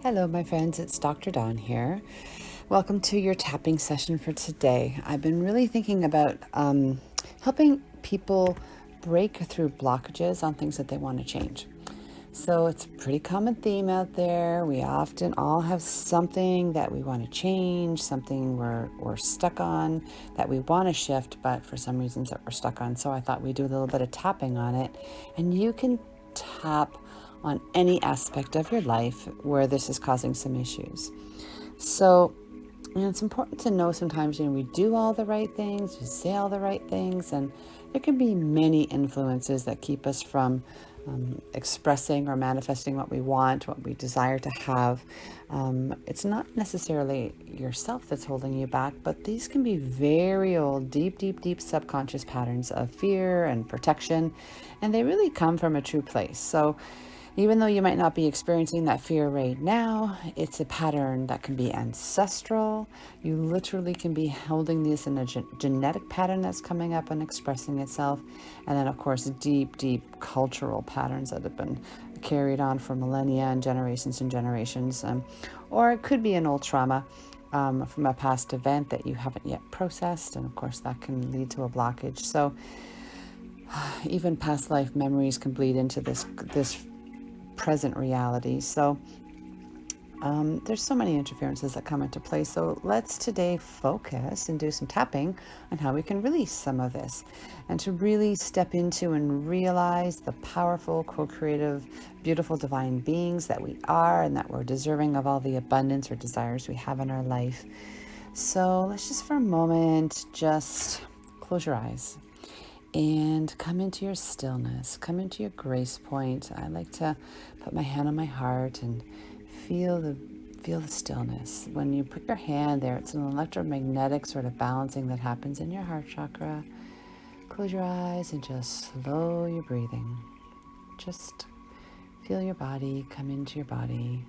Hello, my friends. It's Dr. Dawn here. Welcome to your tapping session for today. I've been really thinking about helping people break through blockages on things that they want to change. So it's a pretty common theme out there. We often all have something that we want to change, something we're stuck on that we want to shift, but for some reasons that we're stuck on. So I thought we'd do a little bit of tapping on it. And you can tap on any aspect of your life where this is causing some issues. So, it's important to know sometimes, we do all the right things, we say all the right things, and there can be many influences that keep us from expressing or manifesting what we want, what we desire to have. It's not necessarily yourself that's holding you back, but these can be very old, deep subconscious patterns of fear and protection, and they really come from a true place. So even though you might not be experiencing that fear right now, it's a pattern that can be ancestral. You literally can be holding this in a genetic pattern that's coming up and expressing itself. And then, of course, deep cultural patterns that have been carried on for millennia and generations. Or it could be an old trauma from a past event that you haven't yet processed. And, of course, that can lead to a blockage. So even past life memories can bleed into this present reality. So there's so many interferences that come into play. So let's today focus and do some tapping on how we can release some of this and to really step into and realize the powerful, co-creative, beautiful divine beings that we are and that we're deserving of all the abundance or desires we have in our life. So let's just for a moment, just close your eyes and come into your stillness, come into your grace point. I like to put my hand on my heart and feel the stillness. When you put your hand there, it's an electromagnetic sort of balancing that happens in your heart chakra. Close your eyes and just slow your breathing. Just feel your body come into your body.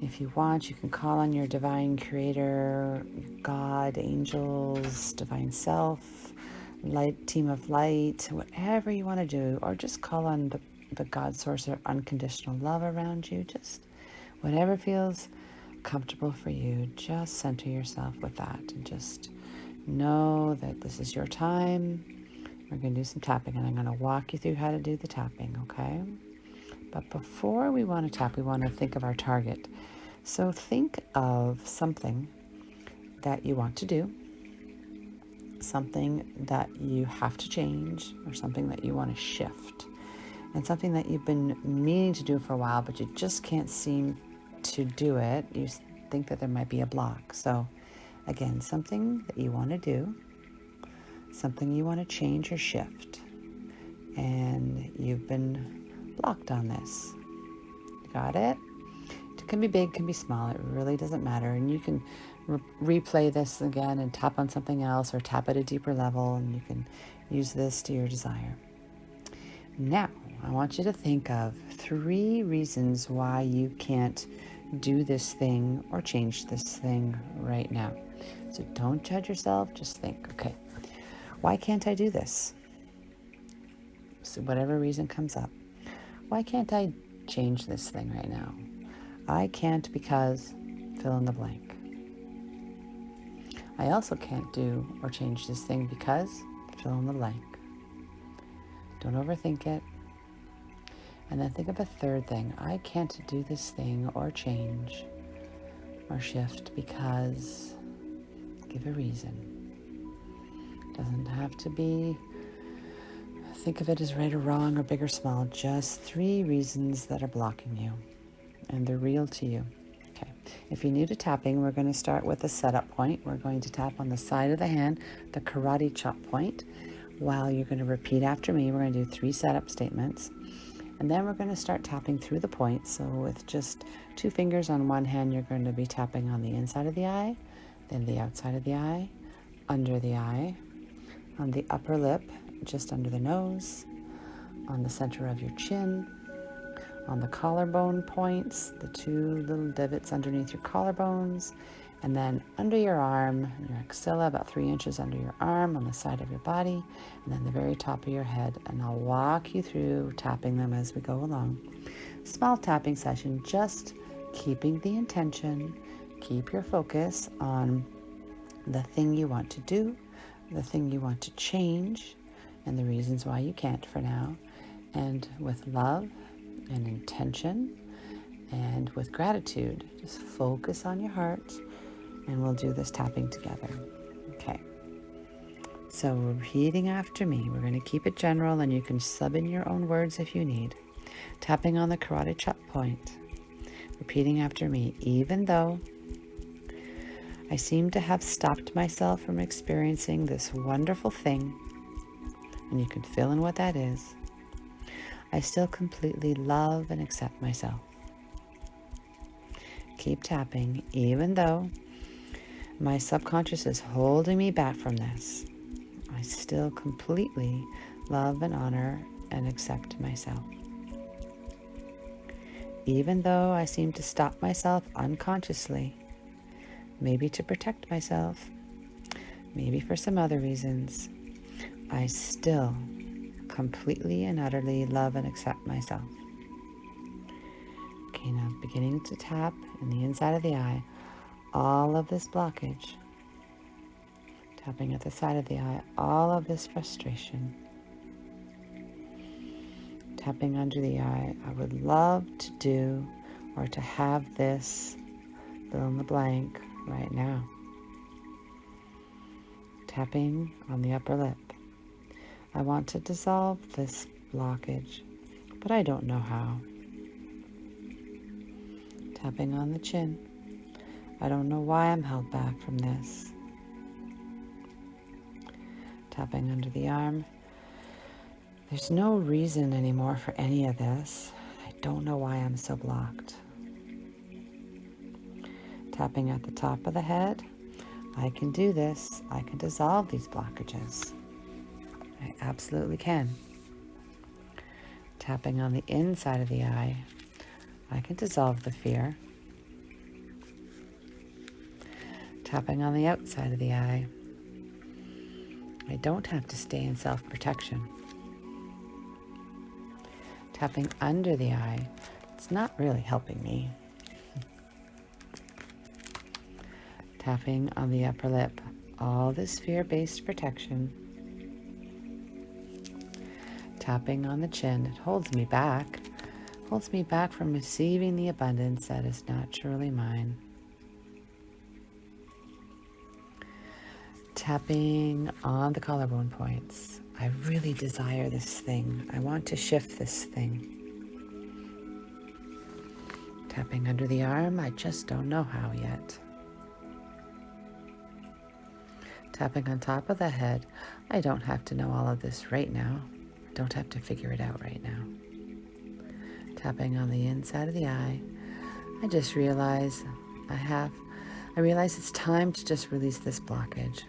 If you want, you can call on your divine creator, God, angels, divine self, light, team of light, whatever you want to do, or just call on the God source or unconditional love around you. Just whatever feels comfortable for you, just center yourself with that and just know that this is your time. We're going to do some tapping and I'm going to walk you through how to do the tapping, okay? But before we want to tap, we want to think of our target. So think of something that you want to do, something that you have to change, or something that you want to shift, and something that you've been meaning to do for a while, but you just can't seem to do it. You think that there might be a block. So again, something that you want to do, something you want to change or shift, and you've been blocked on this. Got it? It can be big, can be small. It really doesn't matter. And you can replay this again and tap on something else or tap at a deeper level, and you can use this to your desire. Now, I want you to think of 3 reasons why you can't do this thing or change this thing right now. So don't judge yourself. Just think, okay, why can't I do this? So whatever reason comes up. Why can't I change this thing right now? I can't because fill in the blank. I also can't do or change this thing because fill in the blank. Don't overthink it. And then think of a 3rd thing. I can't do this thing or change or shift because give a reason. Doesn't have to be, think of it as right or wrong or big or small. Just 3 reasons that are blocking you. And they're real to you. Okay. If you're new to tapping, we're going to start with a setup point. We're going to tap on the side of the hand, the karate chop point. While you're going to repeat after me, we're going to do 3 setup statements. And then we're going to start tapping through the point. So with just 2 fingers on one hand, you're going to be tapping on the inside of the eye, then the outside of the eye, under the eye, on the upper lip, just under the nose, on the center of your chin, on the collarbone points, the 2 little divots underneath your collarbones, And then under your arm, your axilla, about 3 inches under your arm on the side of your body, and then the very top of your head. And I'll walk you through tapping them as we go along. Small tapping session, just keeping the intention, keep your focus on the thing you want to do, the thing you want to change, and the reasons why you can't for now. And with love and intention and with gratitude, just focus on your heart, and we'll do this tapping together. Okay. So repeating after me. We're going to keep it general, and you can sub in your own words if you need. Tapping on the karate chop point. Repeating after me. Even though I seem to have stopped myself from experiencing this wonderful thing, and you can fill in what that is, I still completely love and accept myself. Keep tapping. Even though my subconscious is holding me back from this, I still completely love and honor and accept myself. Even though I seem to stop myself unconsciously, maybe to protect myself, maybe for some other reasons, I still completely and utterly love and accept myself. Okay, now beginning to tap in the inside of the eye, all of this blockage. Tapping at the side of the eye, all of this frustration. Tapping under the eye, I would love to do or to have this, fill in the blank right now. Tapping on the upper lip. I want to dissolve this blockage, but I don't know how. Tapping on the chin. I don't know why I'm held back from this. Tapping under the arm. There's no reason anymore for any of this. I don't know why I'm so blocked. Tapping at the top of the head. I can do this. I can dissolve these blockages. I absolutely can. Tapping on the inside of the eye. I can dissolve the fear. Tapping on the outside of the eye. I don't have to stay in self-protection. Tapping under the eye. It's not really helping me. Tapping on the upper lip. All this fear-based protection. Tapping on the chin. It holds me back. Holds me back from receiving the abundance that is naturally mine. Tapping on the collarbone points. I really desire this thing. I want to shift this thing. Tapping under the arm. I just don't know how yet. Tapping on top of the head. I don't have to know all of this right now. I don't have to figure it out right now. Tapping on the inside of the eye. I just realize I realize it's time to just release this blockage.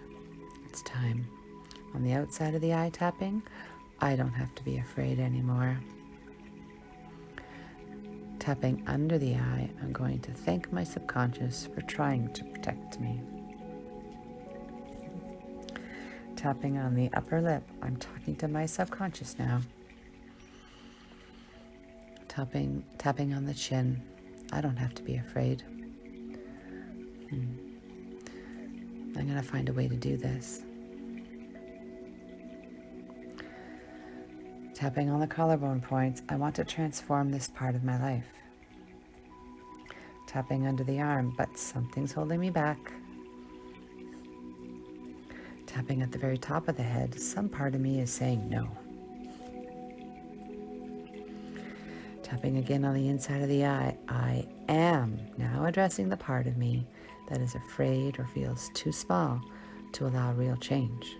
It's time. On the outside of the eye tapping, I don't have to be afraid anymore. Tapping under the eye, I'm going to thank my subconscious for trying to protect me. Tapping on the upper lip, I'm talking to my subconscious now. Tapping on the chin, I don't have to be afraid. I'm going to find a way to do this. Tapping on the collarbone points, I want to transform this part of my life. Tapping under the arm, but something's holding me back. Tapping at the very top of the head, some part of me is saying no. Tapping again on the inside of the eye, I am now addressing the part of me that is afraid or feels too small to allow real change.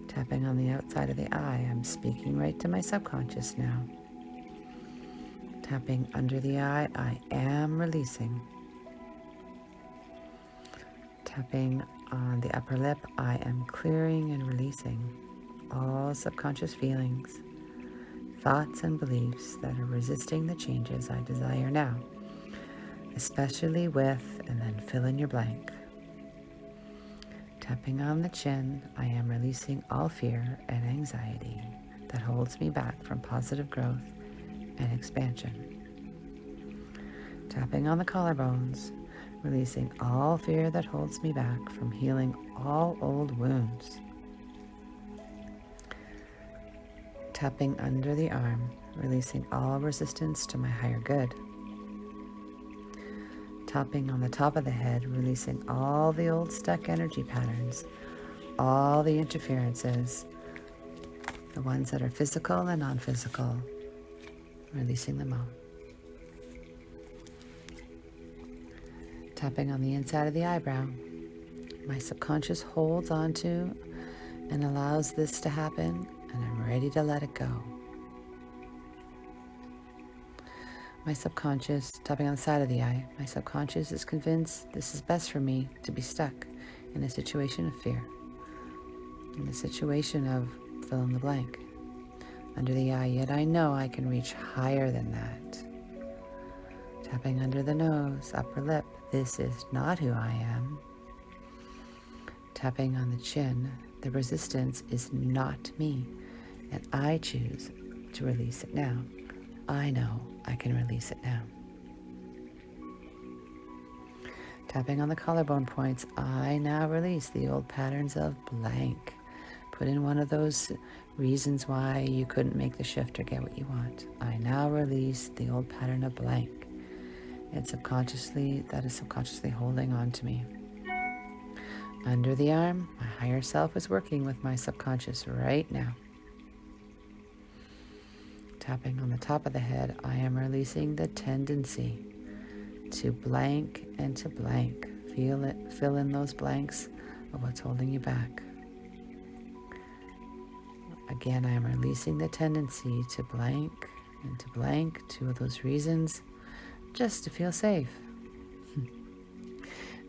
Tapping on the outside of the eye, I'm speaking right to my subconscious now. Tapping under the eye, I am releasing. Tapping on the upper lip, I am clearing and releasing all subconscious feelings, thoughts and beliefs that are resisting the changes I desire now. especially with, and then fill in your blank. Tapping on the chin, I am releasing all fear and anxiety that holds me back from positive growth and expansion. Tapping on the collarbones, releasing all fear that holds me back from healing all old wounds. Tapping under the arm, releasing all resistance to my higher good. Tapping on the top of the head, releasing all the old stuck energy patterns, all the interferences, the ones that are physical and non-physical, releasing them all. Tapping on the inside of the eyebrow, my subconscious holds onto and allows this to happen, and I'm ready to let it go. My subconscious, tapping on the side of the eye, my subconscious is convinced this is best for me to be stuck in a situation of fear, in a situation of fill in the blank, under the eye, yet I know I can reach higher than that. Tapping under the nose, upper lip, this is not who I am. Tapping on the chin, the resistance is not me, and I choose to release it now. I know I can release it now. Tapping on the collarbone points, I now release the old patterns of blank. Put in one of those reasons why you couldn't make the shift or get what you want. I now release the old pattern of blank. That is subconsciously holding on to me. Under the arm, my higher self is working with my subconscious right now. Tapping on the top of the head, I am releasing the tendency to blank and to blank. Feel it, fill in those blanks of what's holding you back. Again, I am releasing the tendency to blank and to blank, two of those reasons, just to feel safe.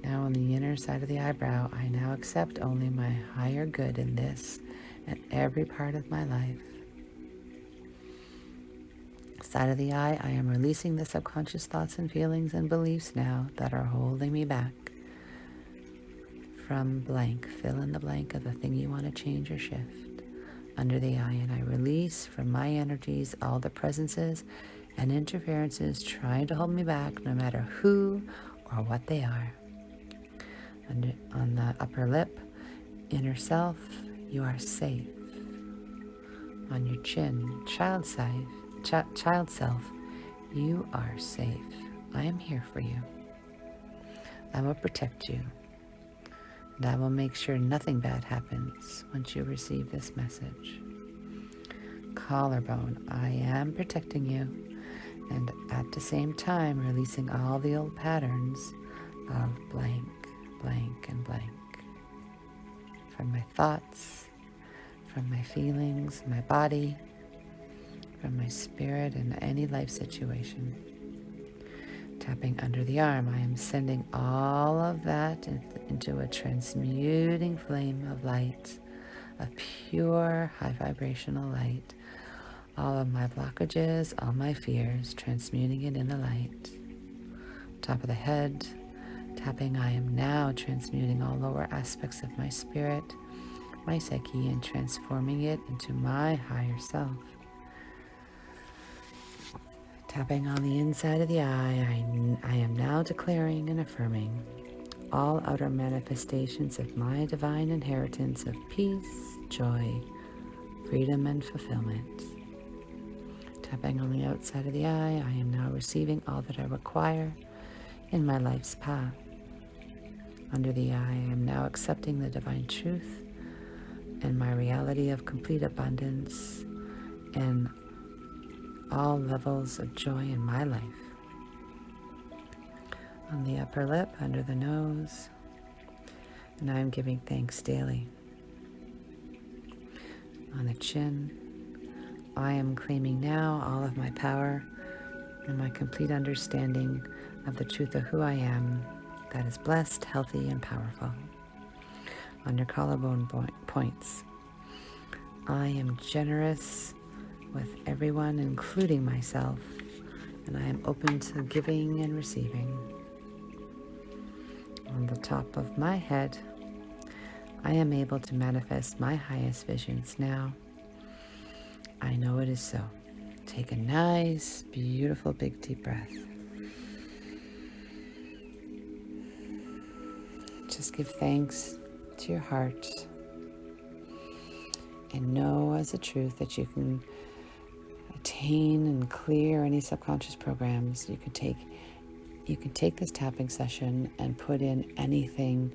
Now on the inner side of the eyebrow, I now accept only my higher good in this and every part of my life. Side of the eye, I am releasing the subconscious thoughts and feelings and beliefs now that are holding me back from blank. Fill in the blank of the thing you want to change or shift. Under the eye, and I release from my energies all the presences and interferences trying to hold me back, no matter who or what they are. On the upper lip, inner self, you are safe. On your chin, child self, you are safe. I am here for you. I will protect you. And I will make sure nothing bad happens once you receive this message. Collarbone, I am protecting you. And at the same time, releasing all the old patterns of blank, blank, and blank. From my thoughts, from my feelings, my body, from my spirit, and any life situation. Tapping under the arm, I am sending all of that into a transmuting flame of light, of pure high vibrational light. All of my blockages, all my fears, transmuting it in the light. Top of the head, tapping, I am now transmuting all lower aspects of my spirit, my psyche, and transforming it into my higher self. Tapping on the inside of the eye, I am now declaring and affirming all outer manifestations of my divine inheritance of peace, joy, freedom, and fulfillment. Tapping on the outside of the eye, I am now receiving all that I require in my life's path. Under the eye, I am now accepting the divine truth and my reality of complete abundance and all levels of joy in my life. On the upper lip, under the nose, and I am giving thanks daily. On the chin, I am claiming now all of my power and my complete understanding of the truth of who I am, that is blessed, healthy, and powerful. Under collarbone points, I am generous with everyone, including myself, and I am open to giving and receiving. on the top of my head. I am able to manifest my highest visions now. I know it is so. Take a nice, beautiful, big, deep breath. Just give thanks to your heart and know as a truth that you can attain and clear any subconscious programs. You can take this tapping session and put in anything,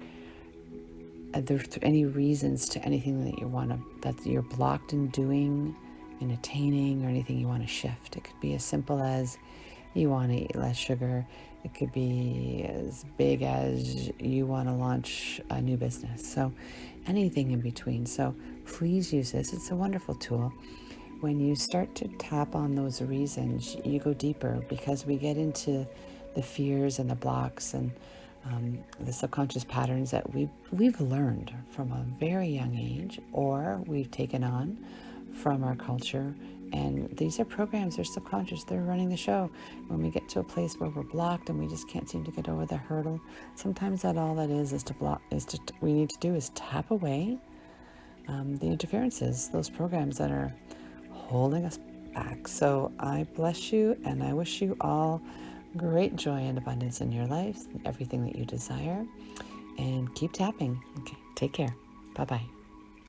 any reasons to anything that you want to, that you're blocked in doing and attaining, or anything you want to shift. It could be as simple as you want to eat less sugar. It could be as big as you want to launch a new business. So anything in between. So please use this. It's a wonderful tool. When you start to tap on those reasons, you go deeper, because we get into the fears and the blocks and the subconscious patterns that we've learned from a very young age, or we've taken on from our culture. And these are programs, they're subconscious, they're running the show. When we get to a place where we're blocked and we just can't seem to get over the hurdle, sometimes that all that is to block, we need to do is tap away the interferences, those programs that are holding us back. So I bless you, and I wish you all great joy and abundance in your lives, everything that you desire, and keep tapping. Okay, take care. Bye-bye.